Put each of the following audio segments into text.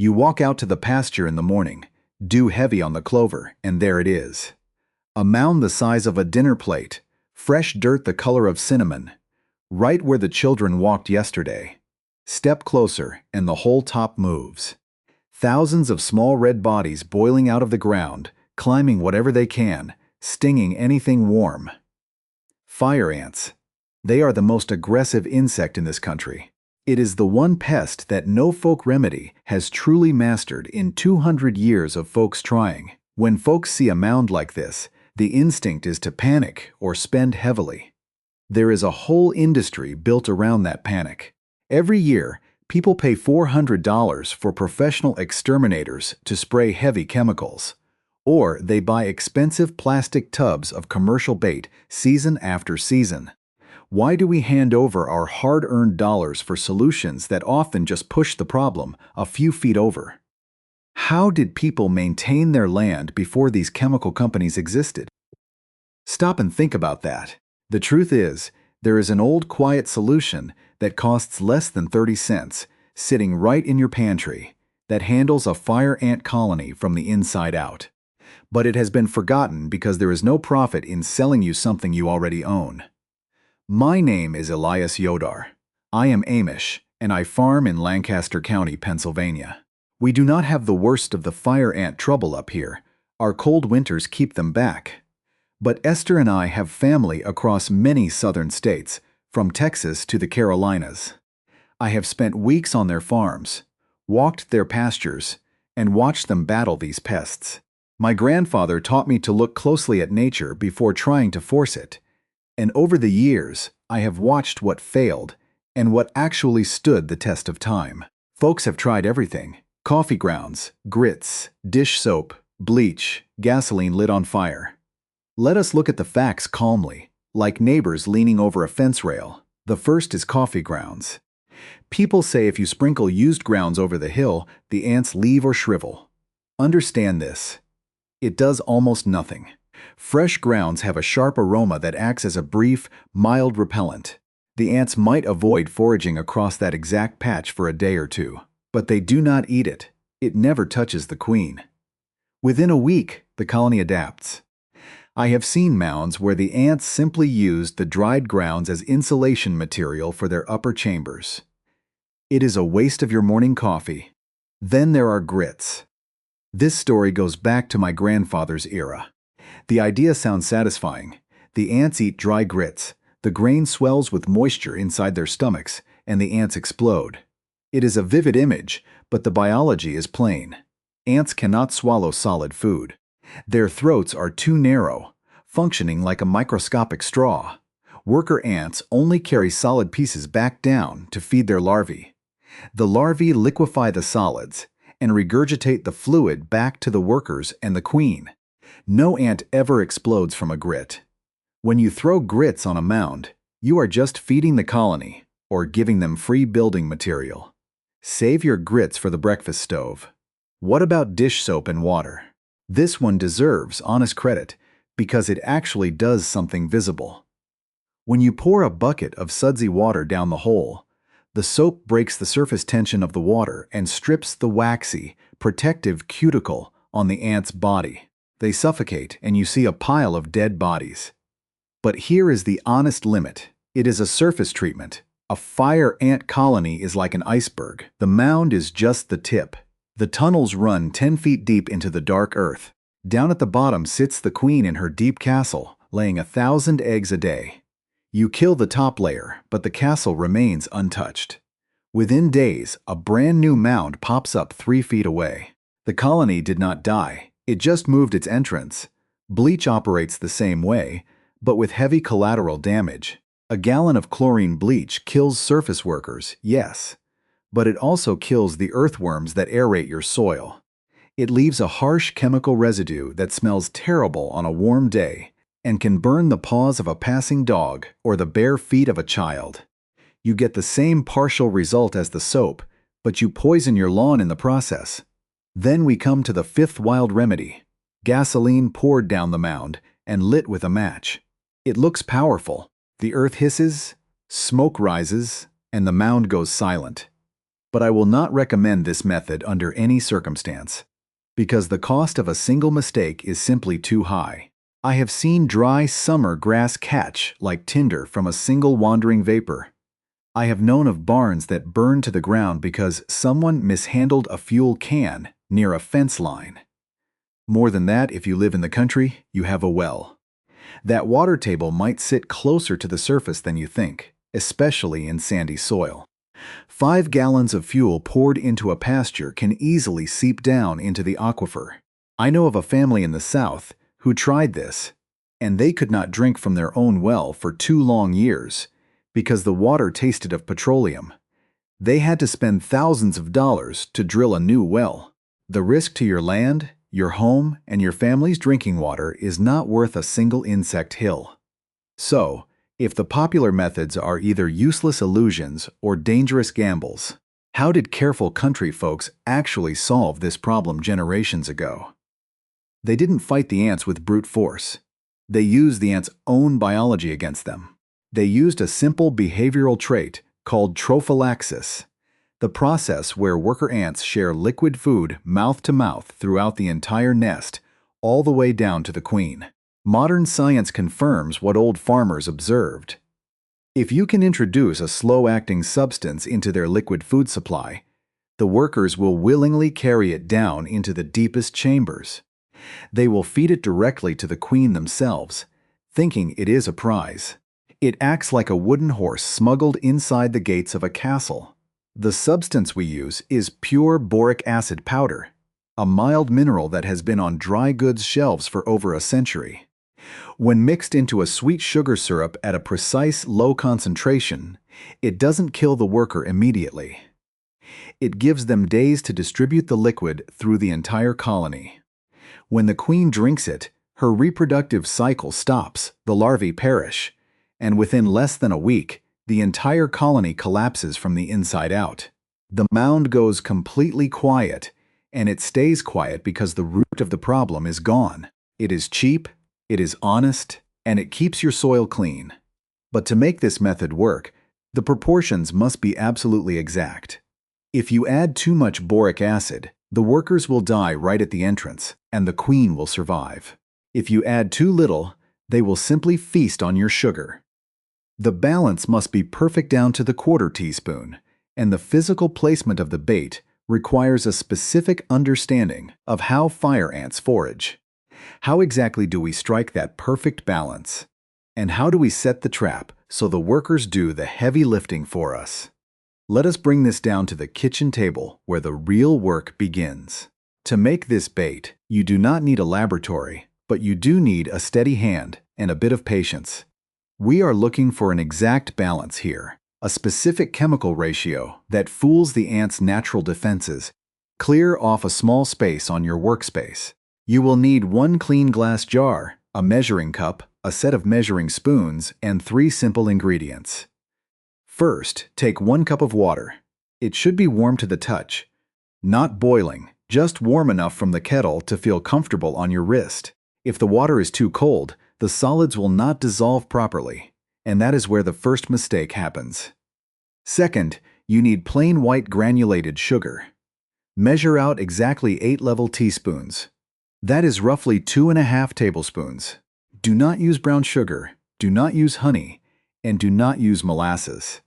You walk out to the pasture in the morning, dew heavy on the clover, and there it is. A mound the size of a dinner plate, fresh dirt the color of cinnamon, right where the children walked yesterday. Step closer, and the whole top moves. Thousands of small red bodies boiling out of the ground, climbing whatever they can, stinging anything warm. Fire ants. They are the most aggressive insect in this country. It is the one pest that no folk remedy has truly mastered in 200 years of folks trying. When folks see a mound like this, the instinct is to panic or spend heavily. There is a whole industry built around that panic. Every year, people pay $400 for professional exterminators to spray heavy chemicals. Or they buy expensive plastic tubs of commercial bait season after season. Why do we hand over our hard-earned dollars for solutions that often just push the problem a few feet over? How did people maintain their land before these chemical companies existed? Stop and think about that. The truth is, there is an old quiet solution that costs less than 30 cents, sitting right in your pantry, that handles a fire ant colony from the inside out. But it has been forgotten because there is no profit in selling you something you already own. My name is Elias Yodar. I am Amish, and I farm in Lancaster County, Pennsylvania. We do not have the worst of the fire ant trouble up here. Our cold winters keep them back. But Esther and I have family across many southern states, from Texas to the Carolinas. I have spent weeks on their farms, walked their pastures, and watched them battle these pests. My grandfather taught me to look closely at nature before trying to force it. And over the years, I have watched what failed and what actually stood the test of time. Folks have tried everything: coffee grounds, grits, dish soap, bleach, gasoline lit on fire. Let us look at the facts calmly, like neighbors leaning over a fence rail. The first is coffee grounds. People say if you sprinkle used grounds over the hill, the ants leave or shrivel. Understand this. It does almost nothing. Fresh grounds have a sharp aroma that acts as a brief, mild repellent. The ants might avoid foraging across that exact patch for a day or two, but they do not eat it. It never touches the queen. Within a week, the colony adapts. I have seen mounds where the ants simply used the dried grounds as insulation material for their upper chambers. It is a waste of your morning coffee. Then there are grits. This story goes back to my grandfather's era. The idea sounds satisfying. The ants eat dry grits. The grain swells with moisture inside their stomachs, and the ants explode. It is a vivid image, but the biology is plain. Ants cannot swallow solid food. Their throats are too narrow, functioning like a microscopic straw. Worker ants only carry solid pieces back down to feed their larvae. The larvae liquefy the solids and regurgitate the fluid back to the workers and the queen. No ant ever explodes from a grit. When you throw grits on a mound, you are just feeding the colony or giving them free building material. Save your grits for the breakfast stove. What about dish soap and water? This one deserves honest credit because it actually does something visible. When you pour a bucket of sudsy water down the hole, the soap breaks the surface tension of the water and strips the waxy, protective cuticle on the ant's body. They suffocate, and you see a pile of dead bodies. But here is the honest limit. It is a surface treatment. A fire ant colony is like an iceberg. The mound is just the tip. The tunnels run 10 feet deep into the dark earth. Down at the bottom sits the queen in her deep castle, laying 1,000 eggs a day. You kill the top layer, but the castle remains untouched. Within days, a brand new mound pops up 3 feet away. The colony did not die. It just moved its entrance. Bleach operates the same way, but with heavy collateral damage. A gallon of chlorine bleach kills surface workers, yes, but it also kills the earthworms that aerate your soil. It leaves a harsh chemical residue that smells terrible on a warm day and can burn the paws of a passing dog or the bare feet of a child. You get the same partial result as the soap, but you poison your lawn in the process. Then we come to the fifth wild remedy: gasoline poured down the mound and lit with a match. It looks powerful. The earth hisses, smoke rises, and the mound goes silent. But I will not recommend this method under any circumstance, because the cost of a single mistake is simply too high. I have seen dry summer grass catch like tinder from a single wandering vapor. I have known of barns that burned to the ground because someone mishandled a fuel can near a fence line. More than that, if you live in the country, you have a well. That water table might sit closer to the surface than you think, especially in sandy soil. 5 gallons of fuel poured into a pasture can easily seep down into the aquifer. I know of a family in the South who tried this, and they could not drink from their own well for 2 long years because the water tasted of petroleum. They had to spend thousands of dollars to drill a new well. The risk to your land, your home, and your family's drinking water is not worth a single insect hill. So, if the popular methods are either useless illusions or dangerous gambles, how did careful country folks actually solve this problem generations ago? They didn't fight the ants with brute force. They used the ants' own biology against them. They used a simple behavioral trait called trophallaxis, the process where worker ants share liquid food mouth to mouth throughout the entire nest, all the way down to the queen. Modern science confirms what old farmers observed. If you can introduce a slow-acting substance into their liquid food supply, the workers will willingly carry it down into the deepest chambers. They will feed it directly to the queen themselves, thinking it is a prize. It acts like a wooden horse smuggled inside the gates of a castle. The substance we use is pure boric acid powder, a mild mineral that has been on dry goods shelves for over a century. When mixed into a sweet sugar syrup at a precise low concentration, it doesn't kill the worker immediately. It gives them days to distribute the liquid through the entire colony. When the queen drinks it, her reproductive cycle stops, the larvae perish, and within less than a week, the entire colony collapses from the inside out. The mound goes completely quiet, and it stays quiet because the root of the problem is gone. It is cheap, it is honest, and it keeps your soil clean. But to make this method work, the proportions must be absolutely exact. If you add too much boric acid, the workers will die right at the entrance, and the queen will survive. If you add too little, they will simply feast on your sugar. The balance must be perfect down to the quarter teaspoon, and the physical placement of the bait requires a specific understanding of how fire ants forage. How exactly do we strike that perfect balance? And how do we set the trap so the workers do the heavy lifting for us? Let us bring this down to the kitchen table where the real work begins. To make this bait, you do not need a laboratory, but you do need a steady hand and a bit of patience. We are looking for an exact balance here, a specific chemical ratio that fools the ant's natural defenses. Clear off a small space on your workspace. You will need 1 clean glass jar, a measuring cup, a set of measuring spoons, and 3 simple ingredients. First, take 1 cup of water. It should be warm to the touch. Not boiling, just warm enough from the kettle to feel comfortable on your wrist. If the water is too cold, the solids will not dissolve properly, and that is where the first mistake happens. Second, you need plain white granulated sugar. Measure out exactly 8 level teaspoons. That is roughly 2½ tablespoons. Do not use brown sugar, do not use honey, and do not use molasses.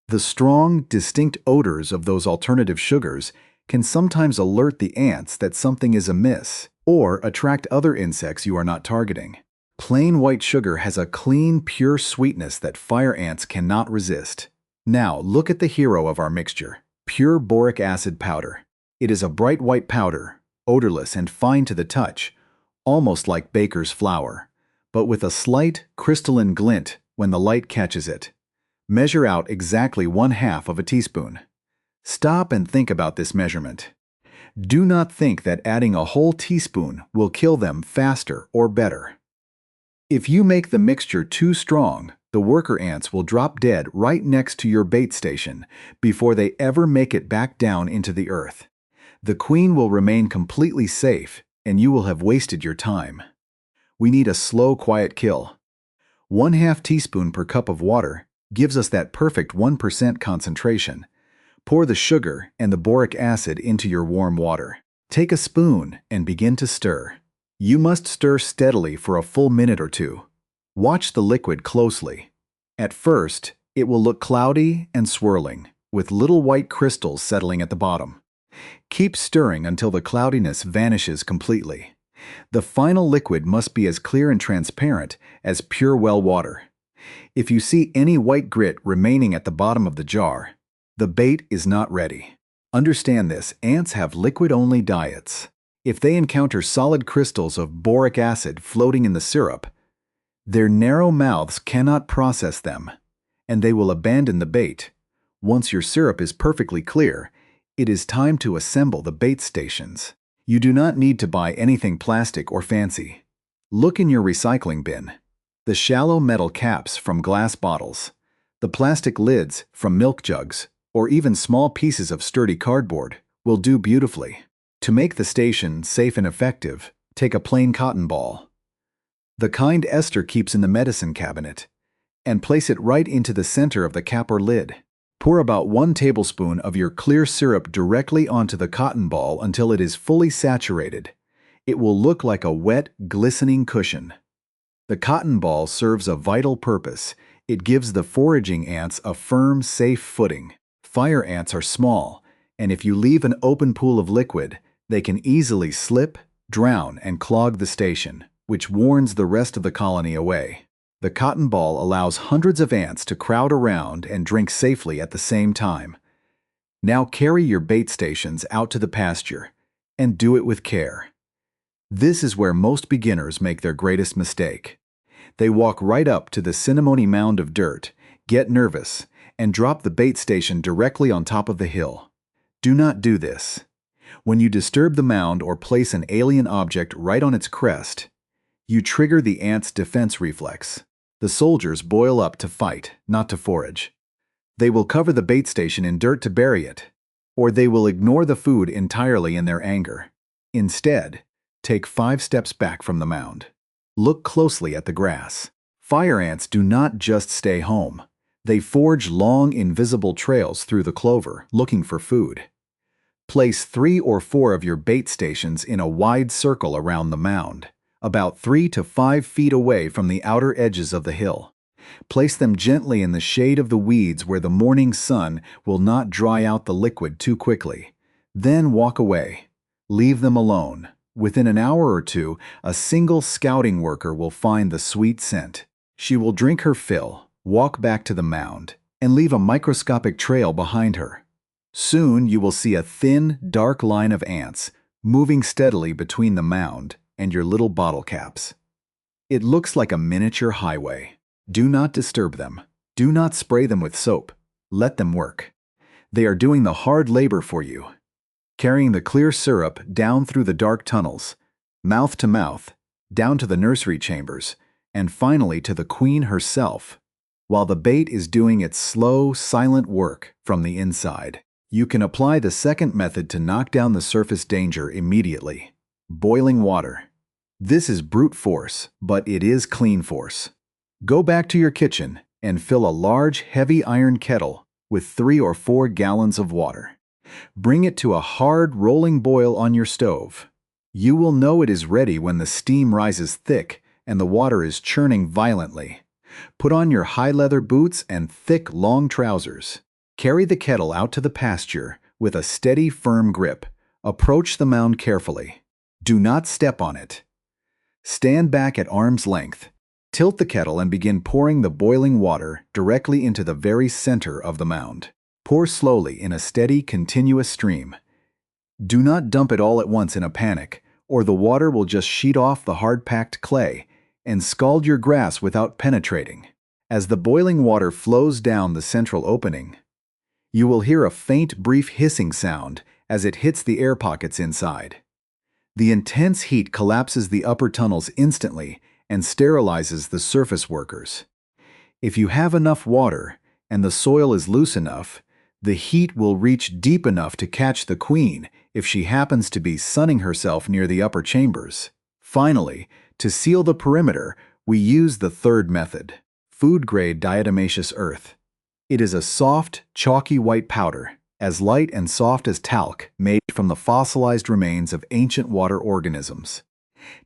The strong, distinct odors of those alternative sugars can sometimes alert the ants that something is amiss or attract other insects you are not targeting. Plain white sugar has a clean, pure sweetness that fire ants cannot resist. Now, look at the hero of our mixture, pure boric acid powder. It is a bright white powder, odorless and fine to the touch, almost like baker's flour, but with a slight, crystalline glint when the light catches it. Measure out exactly 1/2 teaspoon. Stop and think about this measurement. Do not think that adding a whole teaspoon will kill them faster or better. If you make the mixture too strong, the worker ants will drop dead right next to your bait station before they ever make it back down into the earth. The queen will remain completely safe, and you will have wasted your time. We need a slow, quiet kill. 1/2 teaspoon per cup of water gives us that perfect 1% concentration. Pour the sugar and the boric acid into your warm water. Take a spoon and begin to stir. You must stir steadily for a full minute or two. Watch the liquid closely. At first, it will look cloudy and swirling, with little white crystals settling at the bottom. Keep stirring until the cloudiness vanishes completely. The final liquid must be as clear and transparent as pure well water. If you see any white grit remaining at the bottom of the jar, the bait is not ready. Understand this, ants have liquid-only diets. If they encounter solid crystals of boric acid floating in the syrup, their narrow mouths cannot process them, and they will abandon the bait. Once your syrup is perfectly clear, it is time to assemble the bait stations. You do not need to buy anything plastic or fancy. Look in your recycling bin. The shallow metal caps from glass bottles, the plastic lids from milk jugs, or even small pieces of sturdy cardboard will do beautifully. To make the station safe and effective, take a plain cotton ball, the kind Esther keeps in the medicine cabinet, and place it right into the center of the cap or lid. Pour about 1 tablespoon of your clear syrup directly onto the cotton ball until it is fully saturated. It will look like a wet, glistening cushion. The cotton ball serves a vital purpose. It gives the foraging ants a firm, safe footing. Fire ants are small, and if you leave an open pool of liquid, they can easily slip, drown, and clog the station, which warns the rest of the colony away. The cotton ball allows hundreds of ants to crowd around and drink safely at the same time. Now carry your bait stations out to the pasture, and do it with care. This is where most beginners make their greatest mistake. They walk right up to the cinnamony mound of dirt, get nervous, and drop the bait station directly on top of the hill. Do not do this. When you disturb the mound or place an alien object right on its crest, you trigger the ant's defense reflex. The soldiers boil up to fight, not to forage. They will cover the bait station in dirt to bury it, or they will ignore the food entirely in their anger. Instead, take 5 steps back from the mound. Look closely at the grass. Fire ants do not just stay home. They forge long, invisible trails through the clover, looking for food. Place 3 or 4 of your bait stations in a wide circle around the mound, about 3 to 5 feet away from the outer edges of the hill. Place them gently in the shade of the weeds where the morning sun will not dry out the liquid too quickly. Then walk away. Leave them alone. Within an hour or two, a single scouting worker will find the sweet scent. She will drink her fill, walk back to the mound, and leave a microscopic trail behind her. Soon you will see a thin, dark line of ants moving steadily between the mound and your little bottle caps. It looks like a miniature highway. Do not disturb them. Do not spray them with soap. Let them work. They are doing the hard labor for you, carrying the clear syrup down through the dark tunnels, mouth to mouth, down to the nursery chambers, and finally to the queen herself, while the bait is doing its slow, silent work from the inside. You can apply the second method to knock down the surface danger immediately. Boiling water. This is brute force, but it is clean force. Go back to your kitchen and fill a large, heavy iron kettle with 3 or 4 gallons of water. Bring it to a hard, rolling boil on your stove. You will know it is ready when the steam rises thick and the water is churning violently. Put on your high leather boots and thick, long trousers. Carry the kettle out to the pasture with a steady, firm grip. Approach the mound carefully. Do not step on it. Stand back at arm's length. Tilt the kettle and begin pouring the boiling water directly into the very center of the mound. Pour slowly in a steady, continuous stream. Do not dump it all at once in a panic, or the water will just sheet off the hard-packed clay and scald your grass without penetrating. As the boiling water flows down the central opening, you will hear a faint, brief hissing sound as it hits the air pockets inside. The intense heat collapses the upper tunnels instantly and sterilizes the surface workers. If you have enough water and the soil is loose enough, the heat will reach deep enough to catch the queen if she happens to be sunning herself near the upper chambers. Finally, to seal the perimeter, we use the third method, food-grade diatomaceous earth. It is a soft, chalky white powder as light and soft as talc made from the fossilized remains of ancient water organisms.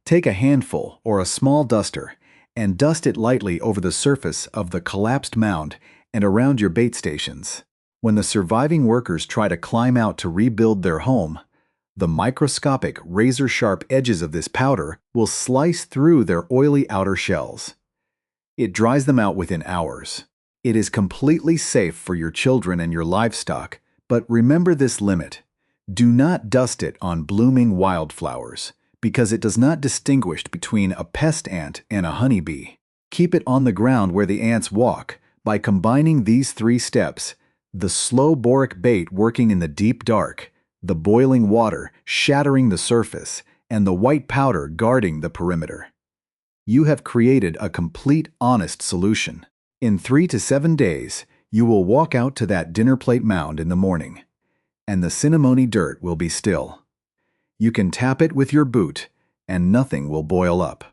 Take a handful or a small duster and dust it lightly over the surface of the collapsed mound and around your bait stations. When the surviving workers try to climb out to rebuild their home, the microscopic, razor-sharp edges of this powder will slice through their oily outer shells. It dries them out within hours. It is completely safe for your children and your livestock, but remember this limit. Do not dust it on blooming wildflowers, because it does not distinguish between a pest ant and a honeybee. Keep it on the ground where the ants walk. By combining these 3 steps, the slow boric bait working in the deep dark, the boiling water shattering the surface, and the white powder guarding the perimeter, you have created a complete, honest solution. In 3 to 7 days, you will walk out to that dinner plate mound in the morning, and the cinnamony dirt will be still. You can tap it with your boot, and nothing will boil up.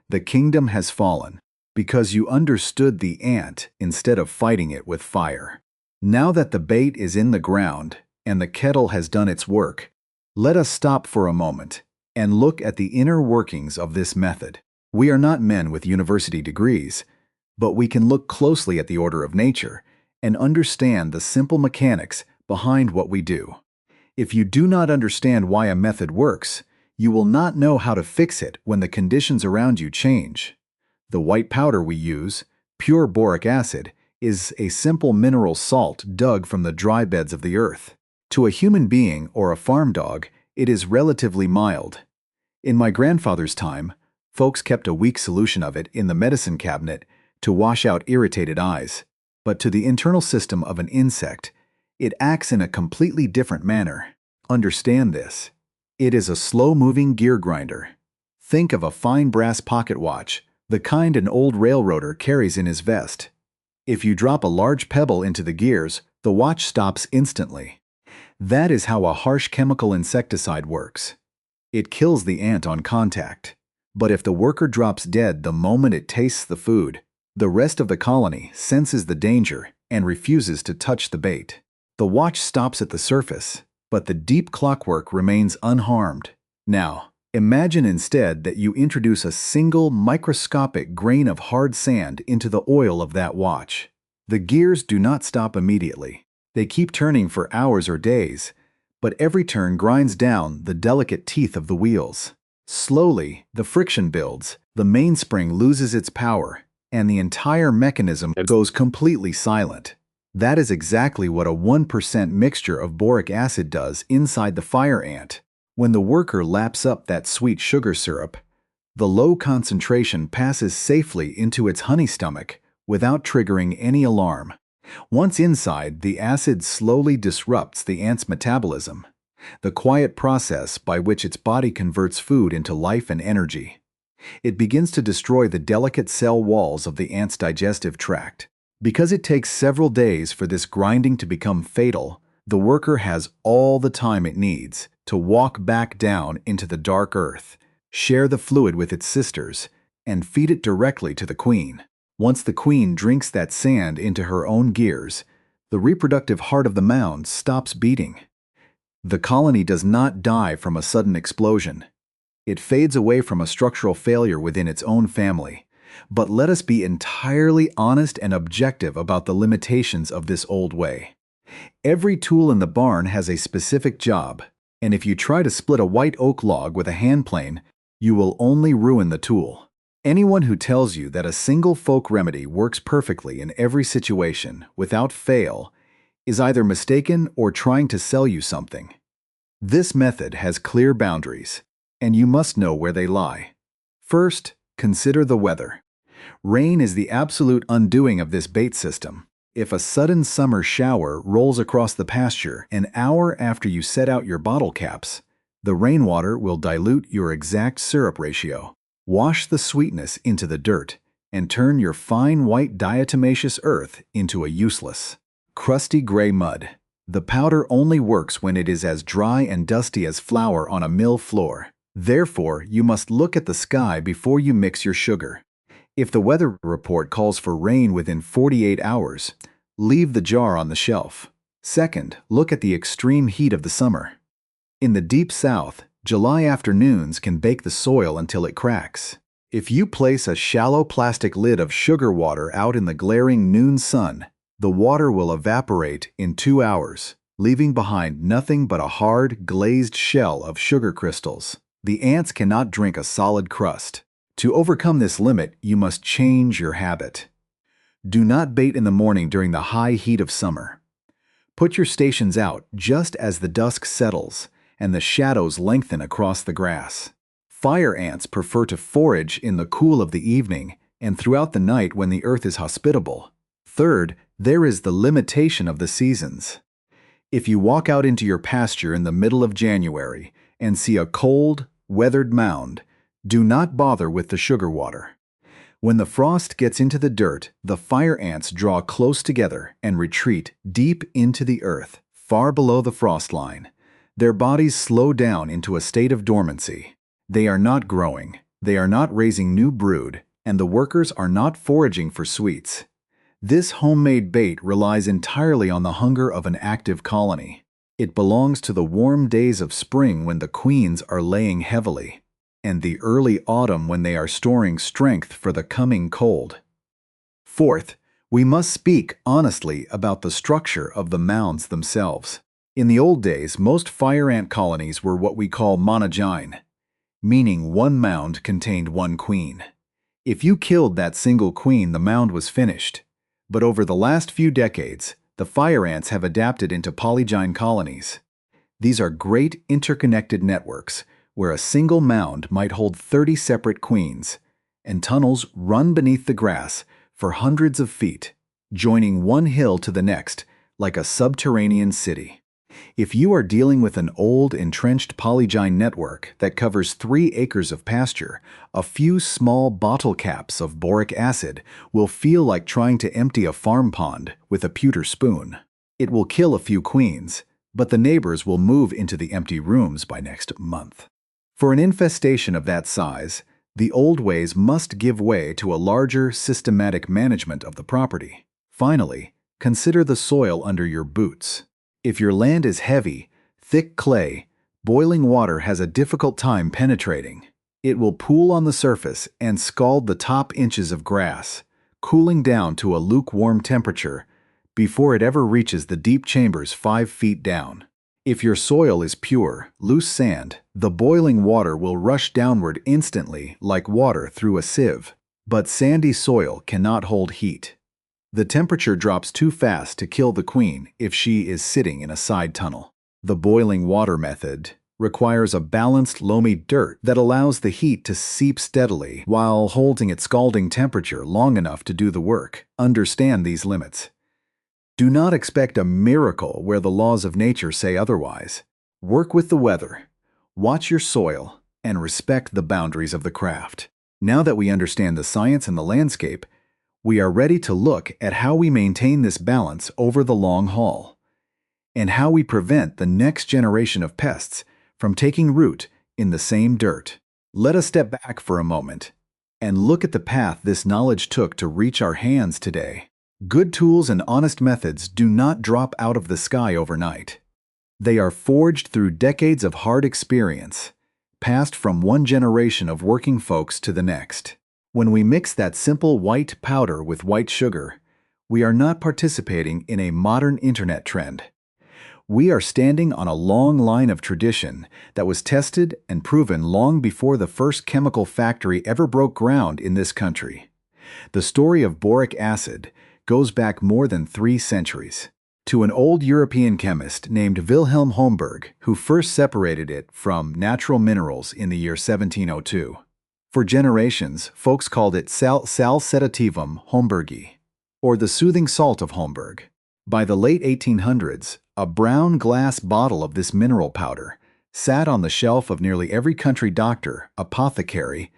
The kingdom has fallen because you understood the ant instead of fighting it with fire. Now that the bait is in the ground and the kettle has done its work, let us stop for a moment and look at the inner workings of this method. We are not men with university degrees, but we can look closely at the order of nature and understand the simple mechanics behind what we do. If you do not understand why a method works, you will not know how to fix it when the conditions around you change. The white powder we use, pure boric acid, is a simple mineral salt dug from the dry beds of the earth. To a human being or a farm dog, it is relatively mild. In my grandfather's time, folks kept a weak solution of it in the medicine cabinet to wash out irritated eyes. But to the internal system of an insect, it acts in a completely different manner. Understand this. It is a slow-moving gear grinder. Think of a fine brass pocket watch, the kind an old railroader carries in his vest. If you drop a large pebble into the gears, the watch stops instantly. That is how a harsh chemical insecticide works. It kills the ant on contact. But if the worker drops dead the moment it tastes the food, the rest of the colony senses the danger and refuses to touch the bait. The watch stops at the surface, but the deep clockwork remains unharmed. Now, imagine instead that you introduce a single microscopic grain of hard sand into the oil of that watch. The gears do not stop immediately. They keep turning for hours or days, but every turn grinds down the delicate teeth of the wheels. Slowly, the friction builds, the mainspring loses its power, and the entire mechanism goes completely silent. That is exactly what a 1% mixture of boric acid does inside the fire ant. When the worker laps up that sweet sugar syrup, the low concentration passes safely into its honey stomach without triggering any alarm. Once inside, the acid slowly disrupts the ant's metabolism, the quiet process by which its body converts food into life and energy. It begins to destroy the delicate cell walls of the ant's digestive tract. Because it takes several days for this grinding to become fatal, the worker has all the time it needs to walk back down into the dark earth, share the fluid with its sisters, and feed it directly to the queen. Once the queen drinks that sand into her own gears, the reproductive heart of the mound stops beating. The colony does not die from a sudden explosion. It fades away from a structural failure within its own family. But let us be entirely honest and objective about the limitations of this old way. Every tool in the barn has a specific job, and if you try to split a white oak log with a hand plane, you will only ruin the tool. Anyone who tells you that a single folk remedy works perfectly in every situation, without fail, is either mistaken or trying to sell you something. This method has clear boundaries, and you must know where they lie. First, consider the weather. Rain is the absolute undoing of this bait system. If a sudden summer shower rolls across the pasture an hour after you set out your bottle caps, the rainwater will dilute your exact syrup ratio, wash the sweetness into the dirt, and turn your fine white diatomaceous earth into a useless, crusty gray mud. The powder only works when it is as dry and dusty as flour on a mill floor. Therefore, you must look at the sky before you mix your sugar. If the weather report calls for rain within 48 hours, leave the jar on the shelf. Second, look at the extreme heat of the summer. In the deep south, July afternoons can bake the soil until it cracks. If you place a shallow plastic lid of sugar water out in the glaring noon sun, the water will evaporate in 2 hours, leaving behind nothing but a hard, glazed shell of sugar crystals. The ants cannot drink a solid crust. To overcome this limit, you must change your habit. Do not bait in the morning during the high heat of summer. Put your stations out just as the dusk settles and the shadows lengthen across the grass. Fire ants prefer to forage in the cool of the evening and throughout the night when the earth is hospitable. Third, there is the limitation of the seasons. If you walk out into your pasture in the middle of January and see a cold, weathered mound, do not bother with the sugar water. When the frost gets into the dirt, the fire ants draw close together and retreat deep into the earth, far below the frost line. Their bodies slow down into a state of dormancy. They are not growing, they are not raising new brood, and the workers are not foraging for sweets. This homemade bait relies entirely on the hunger of an active colony. It belongs to the warm days of spring when the queens are laying heavily, and the early autumn when they are storing strength for the coming cold. Fourth, we must speak honestly about the structure of the mounds themselves. In the old days, most fire ant colonies were what we call monogyne, meaning one mound contained one queen. If you killed that single queen, the mound was finished. But over the last few decades, the fire ants have adapted into polygyne colonies. These are great interconnected networks where a single mound might hold 30 separate queens, and tunnels run beneath the grass for hundreds of feet, joining one hill to the next like a subterranean city. If you are dealing with an old, entrenched polygyne network that covers 3 acres of pasture, a few small bottle caps of boric acid will feel like trying to empty a farm pond with a pewter spoon. It will kill a few queens, but the neighbors will move into the empty rooms by next month. For an infestation of that size, the old ways must give way to a larger, systematic management of the property. Finally, consider the soil under your boots. If your land is heavy, thick clay, boiling water has a difficult time penetrating. It will pool on the surface and scald the top inches of grass, cooling down to a lukewarm temperature before it ever reaches the deep chambers 5 feet down. If your soil is pure, loose sand, the boiling water will rush downward instantly like water through a sieve. But sandy soil cannot hold heat. The temperature drops too fast to kill the queen if she is sitting in a side tunnel. The boiling water method requires a balanced, loamy dirt that allows the heat to seep steadily while holding its scalding temperature long enough to do the work. Understand these limits. Do not expect a miracle where the laws of nature say otherwise. Work with the weather, watch your soil, and respect the boundaries of the craft. Now that we understand the science and the landscape, we are ready to look at how we maintain this balance over the long haul, and how we prevent the next generation of pests from taking root in the same dirt. Let us step back for a moment and look at the path this knowledge took to reach our hands today. Good tools and honest methods do not drop out of the sky overnight. They are forged through decades of hard experience, passed from one generation of working folks to the next. When we mix that simple white powder with white sugar, we are not participating in a modern internet trend. We are standing on a long line of tradition that was tested and proven long before the first chemical factory ever broke ground in this country. The story of boric acid goes back more than 3 centuries, to an old European chemist named Wilhelm Homburg, who first separated it from natural minerals in the year 1702. For generations, folks called it sal sedativum Homburgi, or the soothing salt of Homburg. By the late 1800s, a brown glass bottle of this mineral powder sat on the shelf of nearly every country doctor, apothecary,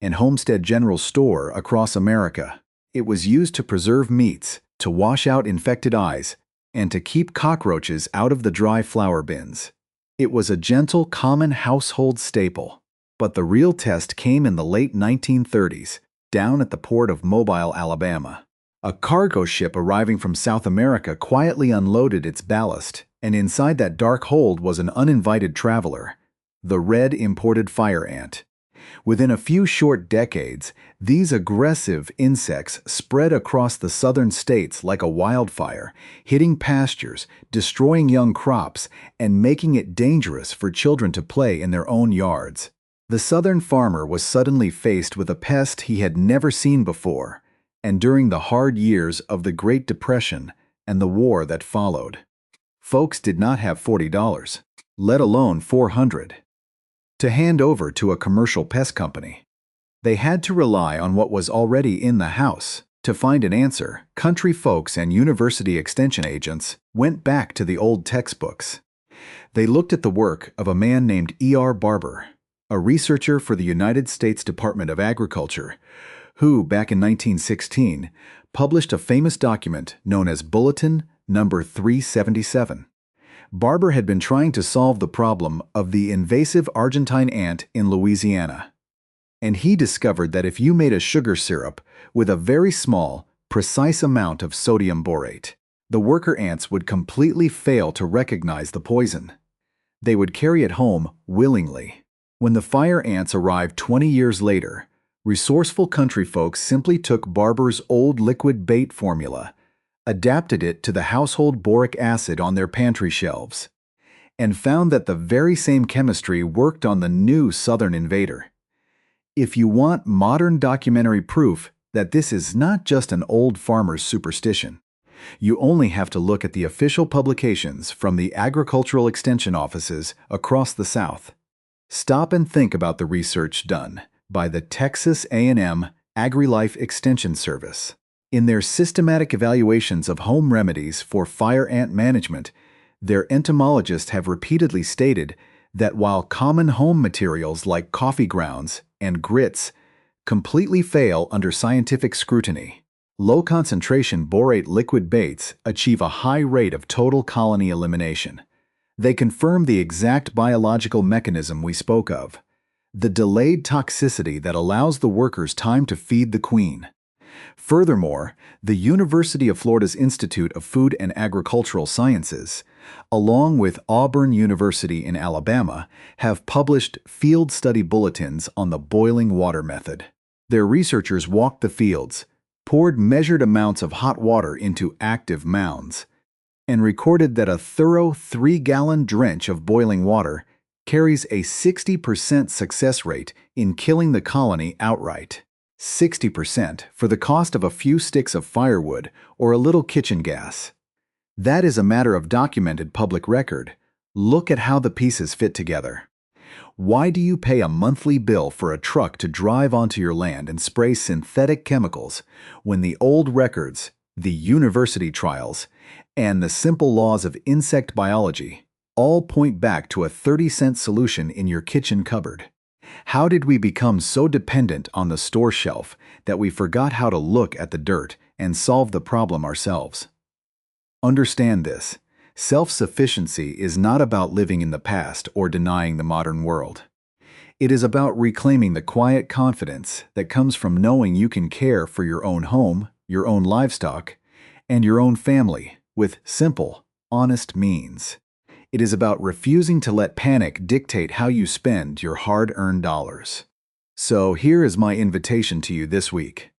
and homestead general store across America. It was used to preserve meats, to wash out infected eyes, and to keep cockroaches out of the dry flour bins. It was a gentle, common household staple. But the real test came in the late 1930s, down at the port of Mobile, Alabama. A cargo ship arriving from South America quietly unloaded its ballast, and inside that dark hold was an uninvited traveler, the red imported fire ant. Within a few short decades, these aggressive insects spread across the southern states like a wildfire, hitting pastures, destroying young crops, and making it dangerous for children to play in their own yards. The southern farmer was suddenly faced with a pest he had never seen before, and during the hard years of the Great Depression and the war that followed, folks did not have $40, let alone $400, to hand over to a commercial pest company. They had to rely on what was already in the house. To find an answer, country folks and university extension agents went back to the old textbooks. They looked at the work of a man named E.R. Barber, a researcher for the United States Department of Agriculture, who, back in 1916, published a famous document known as Bulletin Number 377. Barber had been trying to solve the problem of the invasive Argentine ant in Louisiana. And he discovered that if you made a sugar syrup with a very small, precise amount of sodium borate, the worker ants would completely fail to recognize the poison. They would carry it home willingly. When the fire ants arrived 20 years later, resourceful country folks simply took Barber's old liquid bait formula, adapted it to the household boric acid on their pantry shelves, and found that the very same chemistry worked on the new southern invader. If you want modern documentary proof that this is not just an old farmer's superstition, you only have to look at the official publications from the agricultural extension offices across the South. Stop and think about the research done by the Texas A&M AgriLife Extension Service. In their systematic evaluations of home remedies for fire ant management, their entomologists have repeatedly stated that while common home materials like coffee grounds and grits completely fail under scientific scrutiny, low-concentration borate liquid baits achieve a high rate of total colony elimination. They confirm the exact biological mechanism we spoke of, the delayed toxicity that allows the workers time to feed the queen. Furthermore, the University of Florida's Institute of Food and Agricultural Sciences, along with Auburn University in Alabama, have published field study bulletins on the boiling water method. Their researchers walked the fields, poured measured amounts of hot water into active mounds, and recorded that a thorough 3-gallon drench of boiling water carries a 60% success rate in killing the colony outright. 60% for the cost of a few sticks of firewood or a little kitchen gas. That is a matter of documented public record. Look at how the pieces fit together. Why do you pay a monthly bill for a truck to drive onto your land and spray synthetic chemicals when the old records, the university trials, and the simple laws of insect biology all point back to a 30-cent solution in your kitchen cupboard? How did we become so dependent on the store shelf that we forgot how to look at the dirt and solve the problem ourselves? Understand this. Self-sufficiency is not about living in the past or denying the modern world. It is about reclaiming the quiet confidence that comes from knowing you can care for your own home, your own livestock, and your own family with simple, honest means. It is about refusing to let panic dictate how you spend your hard-earned dollars. So here is my invitation to you this week.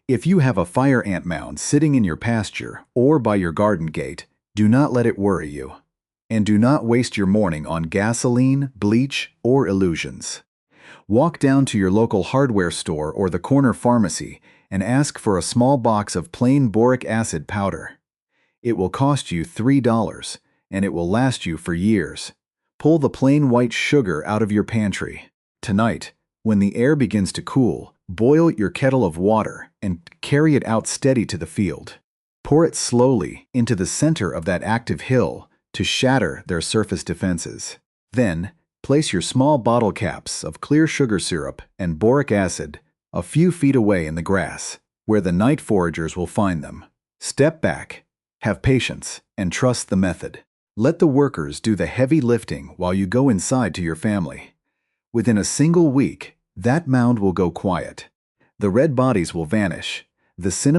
If you have a fire ant mound sitting in your pasture or by your garden gate, do not let it worry you. And do not waste your morning on gasoline, bleach, or illusions. Walk down to your local hardware store or the corner pharmacy and ask for a small box of plain boric acid powder. It will cost you $3, and it will last you for years. Pull the plain white sugar out of your pantry. Tonight, when the air begins to cool, boil your kettle of water and carry it out steady to the field. Pour it slowly into the center of that active hill to shatter their surface defenses. Then, place your small bottle caps of clear sugar syrup and boric acid a few feet away in the grass, where the night foragers will find them. Step back, have patience, and trust the method. Let the workers do the heavy lifting while you go inside to your family. Within a single week, that mound will go quiet. The red bodies will vanish. The cinnamon